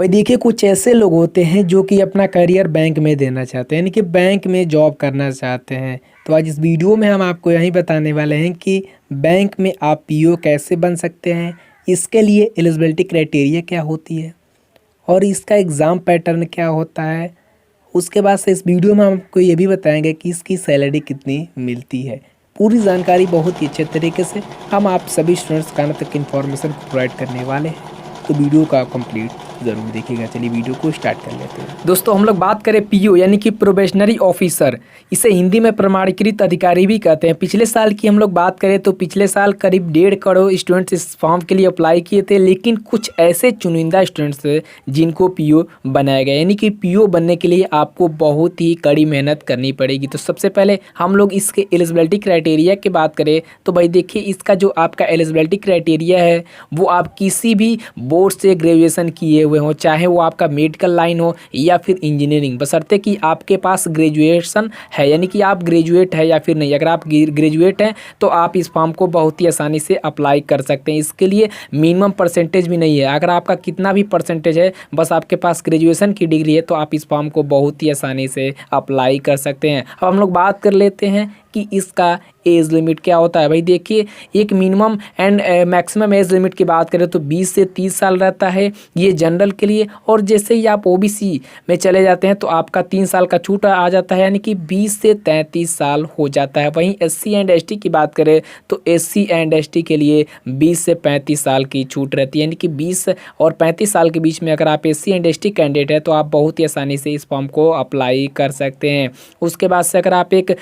भाई देखिए, कुछ ऐसे लोग होते हैं जो कि अपना करियर बैंक में देना चाहते हैं, यानी कि बैंक में जॉब करना चाहते हैं। तो आज इस वीडियो में हम आपको यही बताने वाले हैं कि बैंक में आप पीओ कैसे बन सकते हैं, इसके लिए एलिजिबिलिटी क्राइटेरिया क्या होती है और इसका एग्ज़ाम पैटर्न क्या होता है। उसके बाद से इस वीडियो में हम आपको ये भी बताएंगे कि इसकी सैलरी कितनी मिलती है। पूरी जानकारी बहुत ही अच्छे तरीके से हम आप सभी स्टूडेंट्स कान तक इन्फॉर्मेशन को प्रोवाइड करने वाले हैं, तो वीडियो का कंप्लीट ज़रूर देखिएगा। चलिए वीडियो को स्टार्ट कर लेते हैं। दोस्तों, हम लोग बात करें पीओ यानी कि प्रोबेशनरी ऑफिसर, इसे हिंदी में प्रमाणीकृत अधिकारी भी कहते हैं। पिछले साल की हम लोग बात करें तो पिछले साल करीब 1.5 करोड़ स्टूडेंट्स इस फॉर्म के लिए अप्लाई किए थे, लेकिन कुछ ऐसे चुनिंदा स्टूडेंट्स थे जिनको पीओ बनाया गया। यानी कि पीओ बनने के लिए आपको बहुत ही कड़ी मेहनत करनी पड़ेगी। तो सबसे पहले हम लोग इसके एलिजिबिलिटी क्राइटेरिया की बात करें तो भाई देखिए, इसका जो आपका एलिजिबिलिटी क्राइटेरिया है वो आप किसी भी बोर्ड से ग्रेजुएशन किए हुए हो, चाहे वो आपका मेडिकल लाइन हो या फिर इंजीनियरिंग, बशर्ते कि आपके पास ग्रेजुएशन है, यानी कि आप ग्रेजुएट है या फिर नहीं। अगर आप ग्रेजुएट हैं तो आप इस फॉर्म को बहुत ही आसानी से अप्लाई कर सकते हैं। इसके लिए मिनिमम परसेंटेज भी नहीं है। अगर आपका कितना भी परसेंटेज है, बस आपके पास ग्रेजुएशन की डिग्री है, तो आप इस फॉर्म को बहुत ही आसानी से अप्लाई कर सकते हैं। अब हम लोग बात कर लेते हैं कि इसका एज लिमिट क्या होता है। भाई देखिए, एक minimum and maximum age limit की बात करें तो 20 से 30 साल रहता है ये जनरल के लिए, और जैसे ही आप ओबीसी में चले जाते हैं तो आपका 3 साल का छूट आ जाता है, यानी कि 20 से 33 साल हो जाता है। वहीं एससी एंड एसटी की बात करें तो एससी एंड एसटी के लिए 20 से 35 साल की छूट रहती है, यानी कि 20 और 35 साल के बीच में अगर आप एससी एंड एसटी कैंडिडेट है तो आप बहुत ही आसानी से इस फॉर्म को अप्लाई कर सकते हैं। उसके बाद से अगर आप एक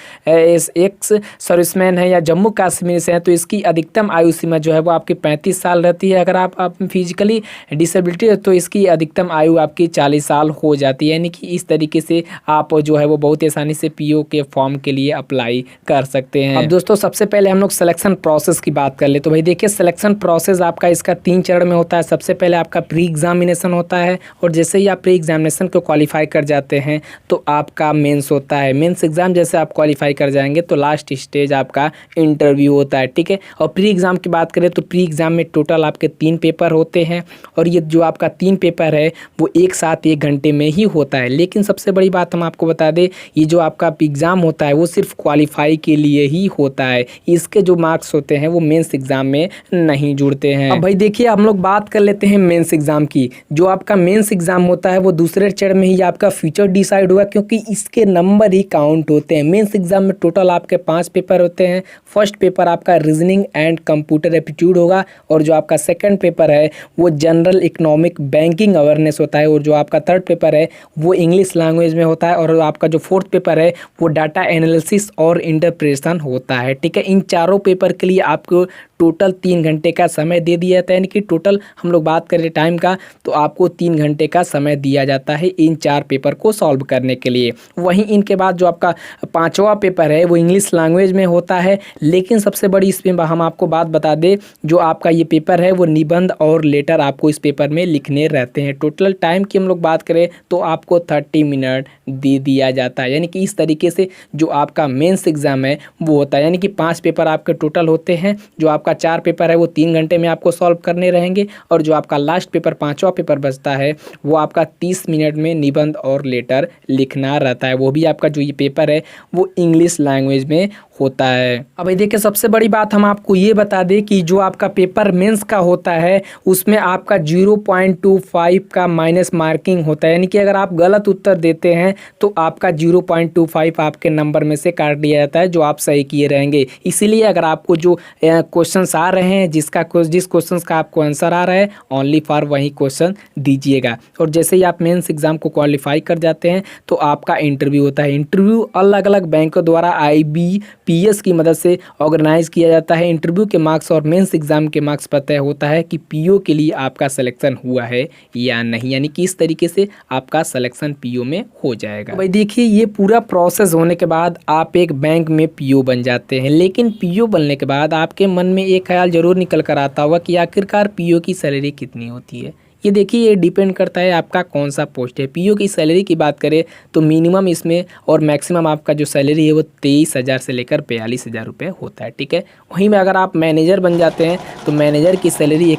एक्स सर्विसमैन है या जम्मू कश्मीर से हैं तो इसकी अधिकतम आयु सीमा जो है वो आपकी 35 साल रहती है। अगर आप फिजिकली डिसेबिलिटी है तो इसकी अधिकतम आयु आपकी 40 साल हो जाती है। यानी कि इस तरीके से आप जो है वो बहुत ही आसानी से पीओ के फॉर्म के लिए अप्लाई कर सकते हैं। अब दोस्तों, सबसे पहले हम लोग सिलेक्शन प्रोसेस की बात कर ले तो भाई देखिए, सिलेक्शन प्रोसेस आपका इसका 3 चरण में होता है। सबसे पहले आपका प्री एग्जामिनेशन होता है, और जैसे ही आप प्री एग्जामिनेशन को क्वालिफाई कर जाते हैं तो आपका मेंस होता है। मेंस एग्जाम जैसे आप क्वालिफाई कर जाएंगे तो लास्ट स्टेज आपका इंटरव्यू होता है, ठीक है। और प्री एग्जाम की बात करें तो प्री एग्जाम में टोटल आपके 3 पेपर होते हैं, और ये जो आपका 3 पेपर है वो एक साथ 1 घंटे में ही होता है। लेकिन सबसे बड़ी बात हम आपको बता दें, ये जो आपका एग्जाम होता है वो सिर्फ क्वालिफाई के लिए ही होता है। इसके जो मार्क्स होते हैं वो मेंस एग्जाम में नहीं जुड़ते हैं। अब भाई देखिए, हम लोग बात कर लेते हैं मेंस एग्जाम की। जो आपका मेंस एग्जाम होता है वो दूसरे चरण में ही आपका फ्यूचर डिसाइड हुआ, क्योंकि इसके नंबर ही काउंट होते हैं। मेंस एग्जाम में टोटल आपके 5 पेपर होते हैं। फर्स्ट पेपर आपका रीजनिंग एंड कंप्यूटर एप्टीट्यूड होगा, और जो आपका सेकंड पेपर है वो जनरल इकोनॉमिक बैंकिंग अवेयरनेस होता है, और जो आपका थर्ड पेपर है वो इंग्लिश लैंग्वेज में होता है, और आपका जो फोर्थ पेपर है वो डाटा एनालिसिस और इंटरप्रिटेशन होता है, ठीक है। इन चारों पेपर के लिए आपको टोटल 3 घंटे का समय दे दिया जाता है। यानी कि टोटल हम लोग बात करें टाइम का तो आपको 3 घंटे का समय दिया जाता है इन 4 पेपर को सॉल्व करने के लिए। वहीं इनके बाद जो आपका 5वां पेपर है वो इंग्लिश लैंग्वेज में होता है। लेकिन सबसे बड़ी इसमें हम आपको बात बता दें, जो आपका ये पेपर है वो निबंध और लेटर आपको इस पेपर में लिखने रहते हैं। टोटल टाइम की हम लोग बात करें तो आपको 30 मिनट दे दिया जाता है। यानी कि इस तरीके से जो आपका मेंस एग्जाम है वो होता है। यानी कि 5 पेपर आपके टोटल होते हैं। जो आपका 4 पेपर है वो 3 घंटे में आपको सॉल्व करने रहेंगे, और जो आपका लास्ट पेपर 5वां पेपर बचता है वो आपका 30 मिनट में निबंध और लेटर लिखना रहता है। वो भी आपका जो ये पेपर है वो इंग्लिश लैंग्वेज में होता है। अब भाई देखिए, सबसे बड़ी बात हम आपको ये बता दें कि जो आपका पेपर मेंस का होता है उसमें आपका 0.25 का माइनस मार्किंग होता है। यानी कि अगर आप गलत उत्तर देते हैं तो आपका 0.25 आपके नंबर में से काट दिया जाता है, जो आप सही किए रहेंगे। इसीलिए अगर आपको जो क्वेश्चंस आ रहे हैं, जिस क्वेश्चंस का आपको आंसर आ रहा है, ओनली फॉर वही क्वेश्चन दीजिएगा। और जैसे ही आप मेंस एग्जाम को क्वालिफाई कर जाते हैं तो आपका इंटरव्यू होता है। इंटरव्यू अलग अलग बैंकों द्वारा IBPS की मदद से ऑर्गेनाइज किया जाता है। इंटरव्यू के मार्क्स और मेंस एग्जाम के मार्क्स पर तय होता है कि पीओ के लिए आपका सिलेक्शन हुआ है या नहीं। यानी कि इस तरीके से आपका सिलेक्शन पीओ में हो जाएगा। भाई देखिए, ये पूरा प्रोसेस होने के बाद आप एक बैंक में पीओ बन जाते हैं। लेकिन पीओ बनने के बाद आपके मन में एक ख्याल जरूर निकल कर आता होगा कि आखिरकार पीओ की सैलरी कितनी होती है। ये देखिए, ये डिपेंड करता है आपका कौन सा पोस्ट है। पीओ की सैलरी की बात करें तो मिनिमम इसमें और मैक्सिमम आपका जो सैलरी है वो 23,000 से लेकर 42,000 रुपये होता है, ठीक है। वहीं में अगर आप मैनेजर बन जाते हैं तो मैनेजर की सैलरी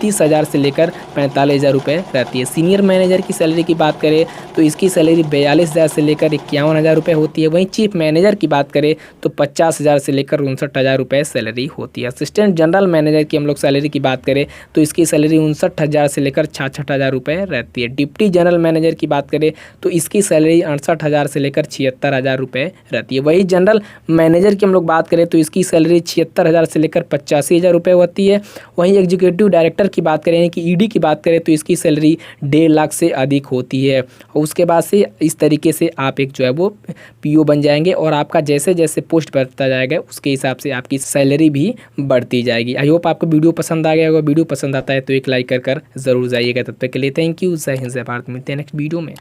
35,000 से लेकर 45,000 रुपये रहती है। सीनियर मैनेजर की सैलरी की बात करें तो इसकी सैलरी 42,000 से लेकर 51,000 रुपये होती है। वहीं चीफ मैनेजर की बात करें तो 50,000 से लेकर 59,000 रुपये सैलरी होती है। असिस्टेंट जनरल मैनेजर की हम लोग सैलरी की बात करें तो इसकी सैलरी 59,000 से लेकर 66,000 रुपये रहती है। डिप्टी जनरल मैनेजर की बात करें तो इसकी सैलरी 68,000 से लेकर 76,000 रुपये रहती है। वही जनरल मैनेजर की हम लोग बात करें तो इसकी सैलरी 76,000 से लेकर 85,000 रुपये होती है। वहीं एग्जीक्यूटिव डायरेक्टर की बात करें कि ईडी की बात करें तो इसकी सैलरी 1.5 लाख से अधिक होती है। और उसके बाद से इस तरीके से आप एक जो है वो पीओ बन जाएंगे और आपका जैसे जैसे पोस्ट बढ़ता जाएगा उसके हिसाब से आपकी सैलरी भी बढ़ती जाएगी। आई होप आपको वीडियो पसंद आ गया होगा। वीडियो पसंद आता है तो एक लाइक कर ज़रूर जाइएगा। तब तक के लिए थैंक यू। जय हिंद, जय भारत। मिलते हैं नेक्स्ट वीडियो में।